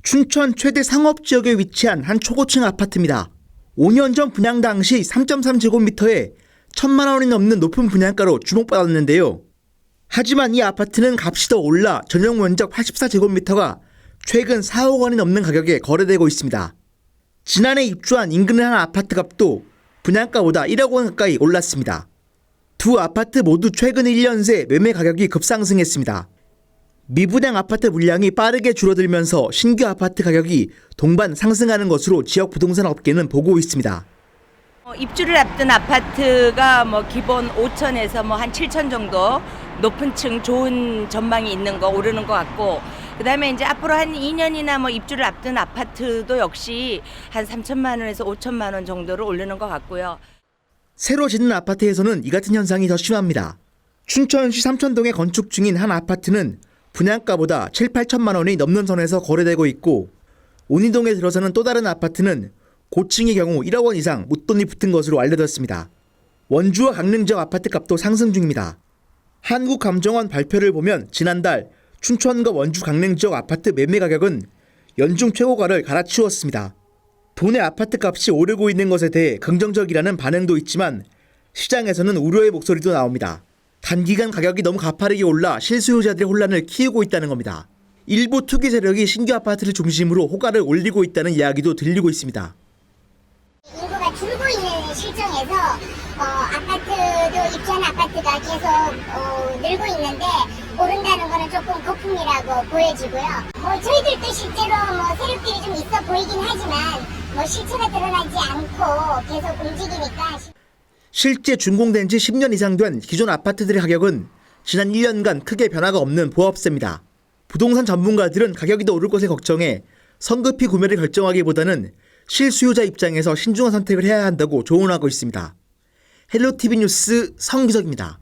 춘천 최대 상업지역에 위치한 한 초고층 아파트입니다. 5년 전 분양 당시 3.3제곱미터에 1,000만 원이 넘는 높은 분양가로 주목받았는데요. 하지만 이 아파트는 값이 더 올라 전용 면적 84제곱미터가 최근 4억 원이 넘는 가격에 거래되고 있습니다. 지난해 입주한 인근의 한 아파트 값도 분양가보다 1억 원 가까이 올랐습니다. 두 아파트 모두 최근 1년 새 매매 가격이 급상승했습니다. 미분양 아파트 물량이 빠르게 줄어들면서 신규 아파트 가격이 동반 상승하는 것으로 지역 부동산 업계는 보고 있습니다. 입주를 앞둔 아파트가 기본 5천에서 한 7천 정도 높은 층 좋은 전망이 있는 거 오르는 것 같고, 그다음에 이제 앞으로 한 2년이나 입주를 앞둔 아파트도 역시 한 3천만 원에서 5천만 원 정도로 오르는 것 같고요. 새로 짓는 아파트에서는 이 같은 현상이 더 심합니다. 춘천시 삼천동에 건축 중인 한 아파트는 분양가보다 7, 8천만 원이 넘는 선에서 거래되고 있고, 온이동에 들어서는 또 다른 아파트는 고층의 경우 1억 원 이상 웃돈이 붙은 것으로 알려졌습니다. 원주와 강릉 지역 아파트 값도 상승 중입니다. 한국감정원 발표를 보면 지난달 춘천과 원주 강릉 지역 아파트 매매 가격은 연중 최고가를 갈아치웠습니다. 도내 아파트 값이 오르고 있는 것에 대해 긍정적이라는 반응도 있지만 시장에서는 우려의 목소리도 나옵니다. 단기간 가격이 너무 가파르게 올라 실수요자들의 혼란을 키우고 있다는 겁니다. 일부 투기 세력이 신규 아파트를 중심으로 호가를 올리고 있다는 이야기도 들리고 있습니다. 인구가 줄고 있는 실정에서 아파트도 입주한 아파트가 계속 늘고 있는데 오른다는 거는 조금 거품이라고 보여지고요. 저희들도 실제로 세력들이 좀 있어 보이긴 하지만 실체가 드러나지 않고 계속 움직이니까. 실제 준공된 지 10년 이상 된 기존 아파트들의 가격은 지난 1년간 크게 변화가 없는 보합세입니다. 부동산 전문가들은 가격이 더 오를 것에 걱정해 성급히 구매를 결정하기보다는 실수요자 입장에서 신중한 선택을 해야 한다고 조언하고 있습니다. 헬로티비 뉴스 성기석입니다.